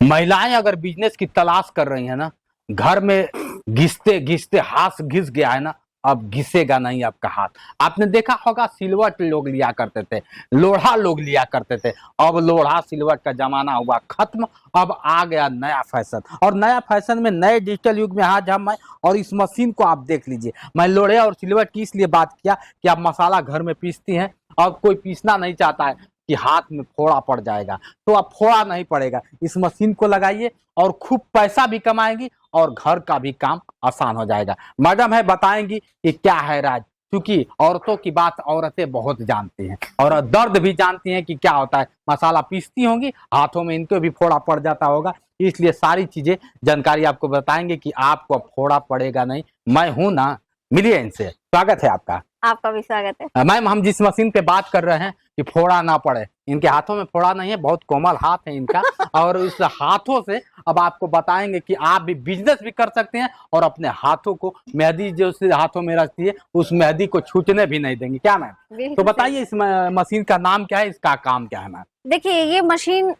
महिलाएं अगर बिजनेस की तलाश कर रही है ना, घर में घिसते घिसते हाथ घिस गया है ना, अब घिसेगा नहीं आपका हाथ। आपने देखा होगा सिलवट लोग लिया करते थे, लोढ़ा लोग लिया करते थे, अब लोढ़ा सिलवट का जमाना हुआ खत्म। अब आ गया नया फैशन, और नया फैशन में नए डिजिटल युग में हाथ हम हैं। और इस मशीन को आप देख लीजिए, मैं लोढ़े और सिलवट की इसलिए बात किया कि आप मसाला घर में पीसती हैं और कोई पीसना नहीं चाहता है कि हाथ में फोड़ा पड़ जाएगा, तो अब फोड़ा नहीं पड़ेगा। इस मशीन को लगाइए और खूब पैसा भी कमाएंगी और घर का भी काम आसान हो जाएगा। मैडम है, बताएंगी कि क्या है राज, क्योंकि औरतों की बात औरतें बहुत जानती हैं और दर्द भी जानती हैं कि क्या होता है। मसाला पीसती होंगी, हाथों में इनको भी फोड़ा पड़ जाता होगा, इसलिए सारी चीजें जानकारी आपको बताएंगे कि आपको फोड़ा पड़ेगा नहीं। मैं हूं ना, मिलिए इनसे। स्वागत है आपका। आपका भी स्वागत है। मैम, हम जिस मशीन पे बात कर रहे हैं कि फोड़ा ना पड़े, इनके हाथों में फोड़ा नहीं है, बहुत कोमल हाथ है इनका और इस हाथों से अब आपको बताएंगे कि आप भी बिजनेस भी कर सकते हैं और अपने हाथों को, मेहंदी जो हाथों में रचती है उस मेहंदी को छूटने भी नहीं देंगे। क्या मैम? तो बताइए इस मशीन का नाम क्या है, इसका काम क्या है मैम? देखिए, ये मशीन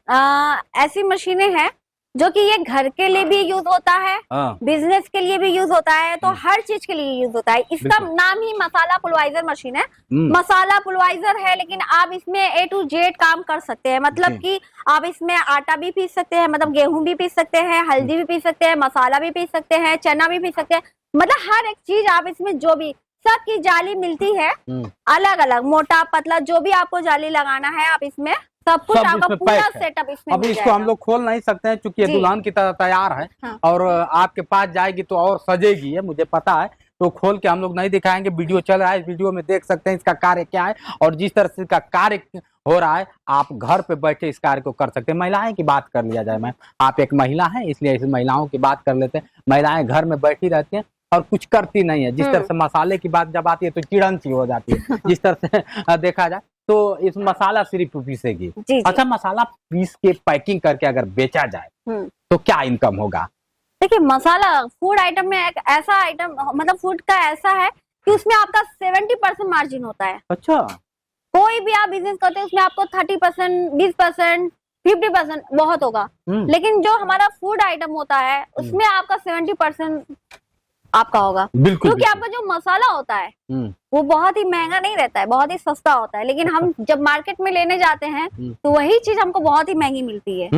ऐसी मशीनें हैं जो कि ये घर के लिए भी यूज होता है, बिजनेस के लिए भी यूज होता है, तो हर चीज के लिए यूज होता है। इसका नाम ही मसाला पुलवाइजर मशीन है। मसाला पुलवाइजर है, लेकिन आप इसमें A to Z काम कर सकते हैं। मतलब कि आप इसमें आटा भी पीस सकते हैं, मतलब गेहूं भी पीस सकते हैं, हल्दी भी पीस सकते हैं, मसाला भी पीस सकते हैं, चना भी पीस सकते हैं। मतलब हर एक चीज आप इसमें, जो भी सबकी जाली मिलती है अलग अलग, मोटा पतला, जो भी आपको जाली लगाना है आप इसमें सब कुछ आपका पूरा सेटअप इसमें। अब इसको हम लोग खोल नहीं सकते हैं क्योंकि ये दुल्हन की तरह तैयार है। हाँ। और आपके पास जाएगी तो और सजेगी, है मुझे पता है, तो खोल के हम लोग नहीं दिखाएंगे। वीडियो चल रहा है, इस वीडियो में देख सकते हैं इसका कार्य क्या है और जिस तरह से इसका कार्य हो रहा है आप घर पे बैठे इस कार्य को कर सकते हैं। महिलाएं की बात कर लिया जाए, मैम आप एक महिला है इसलिए इस महिलाओं की बात कर लेते हैं। महिलाएं घर में बैठी रहती हैं और कुछ करती नहीं है। जिस तरह से मसाले की बात जब आती है तो चिड़न सी हो जाती है, जिस तरह से देखा जाए तो इस मसाला सिर्फ पीसेगी। अच्छा, मसाला पीस के पैकिंग करके अगर बेचा जाए तो क्या इनकम होगा? देखिए, मसाला फूड आइटम में एक ऐसा आइटम, मतलब फूड का ऐसा है कि उसमें आपका 70% मार्जिन होता है। अच्छा, कोई भी आप बिजनेस करते हैं उसमें आपको 30%, 20%, 50% बहुत होगा, लेकिन जो हमारा फूड आइटम होता है उसमें आपका 70% आपका होगा। क्योंकि आपका जो मसाला होता है वो बहुत ही महंगा नहीं रहता है, बहुत ही सस्ता होता है, लेकिन हम जब मार्केट में लेने जाते हैं तो वही चीज हमको बहुत ही महंगी मिलती है।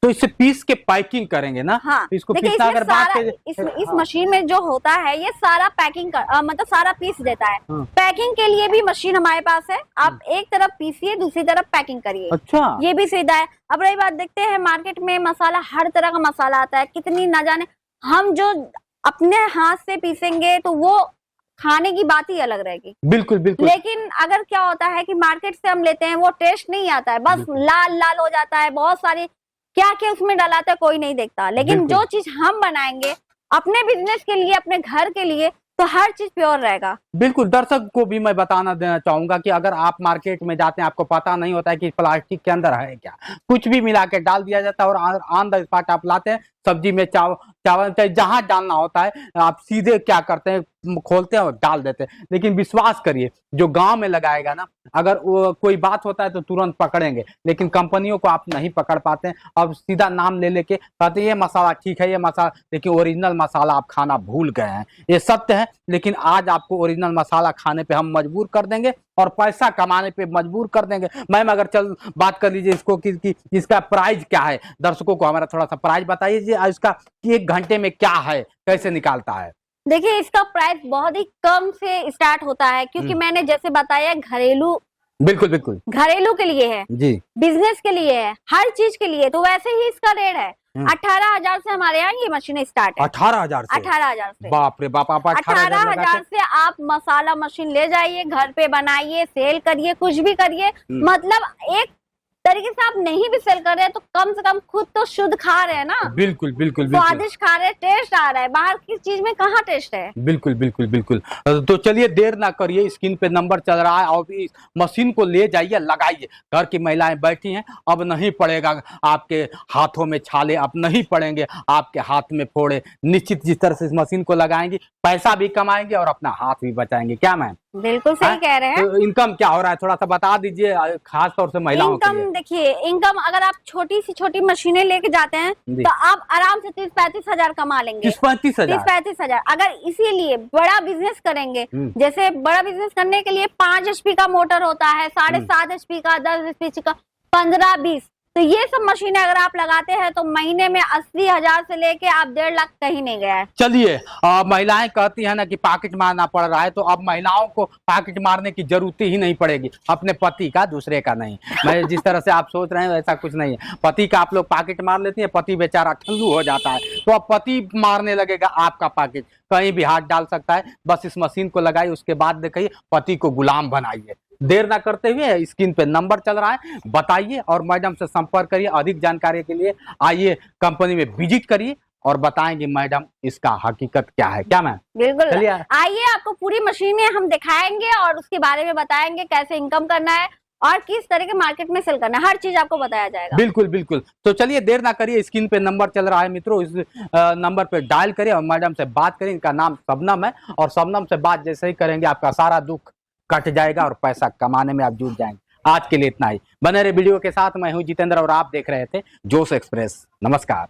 तो इसे पीस के पैकिंग करेंगे ना? हाँ, इसको पीसना अगर बात इस मशीन में जो होता है ये सारा पैकिंग मतलब सारा पीस देता है। पैकिंग के लिए भी मशीन हमारे पास है, आप एक तरफ पीसिए दूसरी तरफ पैकिंग करिए। अच्छा, ये भी सुविधा है। अब रही बात, देखते हैं मार्केट में मसाला, हर तरह का मसाला आता है, कितनी ना जाने। हम जो अपने हाथ से पीसेंगे तो वो खाने की बात ही अलग रहेगी। बिल्कुल बिल्कुल। लेकिन अगर क्या होता है कि मार्केट से हम लेते हैं वो टेस्ट नहीं आता है, बस लाल लाल हो जाता है, बहुत सारी क्या क्या उसमें डलाता है कोई नहीं देखता। लेकिन जो चीज हम बनाएंगे अपने बिजनेस के लिए, अपने घर के लिए, तो हर चीज प्योर रहेगा। बिल्कुल, दर्शक को भी मैं बताना देना चाहूंगा कि अगर आप मार्केट में जाते हैं आपको पता नहीं होता है कि प्लास्टिक के अंदर है क्या, कुछ भी मिला के डाल दिया जाता है और ऑन द स्पॉट आप लाते हैं। सब्जी में चावल चाहे जहां डालना होता है आप सीधे क्या करते हैं, खोलते हैं और डाल देते हैं। लेकिन विश्वास करिए, जो गांव में लगाएगा ना, अगर वो कोई बात होता है तो तुरंत पकड़ेंगे, लेकिन कंपनियों को आप नहीं पकड़ पाते हैं। अब सीधा नाम ले लेके कहते हैं ये मसाला ठीक है, ये मसाला, लेकिन ओरिजिनल मसाला आप खाना भूल गए हैं। ये सत्य है, लेकिन आज आपको ओरिजिनल मसाला खाने पे हम मजबूर कर देंगे और पैसा कमाने पे मजबूर कर देंगे। मैम, अगर चल बात कर लीजिए इसको कि इसका प्राइस क्या है, दर्शकों को हमारा थोड़ा सा प्राइस बताइए इसका कि 1 घंटे में क्या है, कैसे निकालता है? देखिए, इसका प्राइस बहुत ही कम से स्टार्ट होता है, क्योंकि मैंने जैसे बताया घरेलू, बिल्कुल बिल्कुल घरेलू के लिए है जी, बिजनेस के लिए है, हर चीज के लिए, तो वैसे ही इसका रेट है 18,000 से हमारे यहाँ ये मशीनें स्टार्ट है। 18,000 से? 18,000 से। बाप रे बाप, आप 18,000 से आप मसाला मशीन ले जाइए, घर पे बनाइए, सेल करिए, कुछ भी करिए। मतलब एक तरीके से आप नहीं भी सेल कर रहे हैं तो कम से कम खुद तो शुद्ध खा रहे हैं ना। बिल्कुल बिल्कुल, स्वादिष्ट खा रहे हैं, टेस्ट आ रहा है। बाहर की चीज में कहाँ टेस्ट है? बिल्कुल बिल्कुल बिल्कुल। तो चलिए देर ना करिए, स्क्रीन पे नंबर चल रहा है और इस मशीन को ले जाइए, लगाइए। घर की महिलाएं बैठी हैं, अब नहीं पड़ेगा आपके हाथों में छाले, अब नहीं पड़ेंगे आपके हाथ में फोड़े। निश्चित जिस तरह से इस मशीन को लगाएंगी पैसा भी कमाएंगे और अपना हाथ भी बचाएंगे। क्या मैम? बिल्कुल सही कह रहे हैं। तो इनकम क्या हो रहा है थोड़ा सा बता दीजिए, खास तौर से महिलाओं के लिए। इनकम देखिए, इनकम अगर आप छोटी सी छोटी मशीनें लेके जाते हैं जी। तो आप आराम से 30-35 हजार कमा लेंगे। 30-35 हजार। 30-35 हजार। अगर इसीलिए बड़ा बिजनेस करेंगे, जैसे बड़ा बिजनेस करने के लिए 5 HP का मोटर होता है, 7.5 HP का, 10 HP का, 15-20, तो ये सब मशीनें अगर आप लगाते हैं तो महीने में 80 हजार से लेके आप 1.5 लाख कहीं नहीं गया है। चलिए, महिलाएं कहती है ना कि पॉकेट मारना पड़ रहा है, तो अब महिलाओं को पॉकेट मारने की जरूरत ही नहीं पड़ेगी, अपने पति का, दूसरे का नहीं। मैं जिस तरह से आप सोच रहे हैं वैसा कुछ नहीं है। पति का आप लोग पॉकेट मार लेती है, पति बेचारा ठल्लू हो जाता है, तो अब पति मारने लगेगा आपका पॉकेट, कहीं भी हाथ डाल सकता है। बस इस मशीन को लगाइए, उसके बाद देखिए पति को गुलाम बनाइए। देर ना करते हुए स्क्रीन पे नंबर चल रहा है, बताइए और मैडम से संपर्क करिए। अधिक जानकारी के लिए आइए कंपनी में विजिट करिए और बताएंगे मैडम इसका हकीकत क्या है। क्या मैम? बिल्कुल, चलिए आइए आपको पूरी मशीनें हम दिखाएंगे और उसके बारे में बताएंगे कैसे इनकम करना है और किस तरह के मार्केट में सेल करना है, हर चीज आपको बताया जाएगा। बिल्कुल बिल्कुल। तो चलिए देर ना करिए, स्क्रीन पे नंबर चल रहा है मित्रों, इस नंबर पे डायल करिए और मैडम से बात करिए। इनका नाम शबनम है और शबनम से बात जैसे ही करेंगे आपका सारा दुख कट जाएगा और पैसा कमाने में आप जुट जाएंगे। आज के लिए इतना ही। बने रहे वीडियो के साथ। मैं हूं जितेंद्र और आप देख रहे थे जोश एक्सप्रेस। नमस्कार।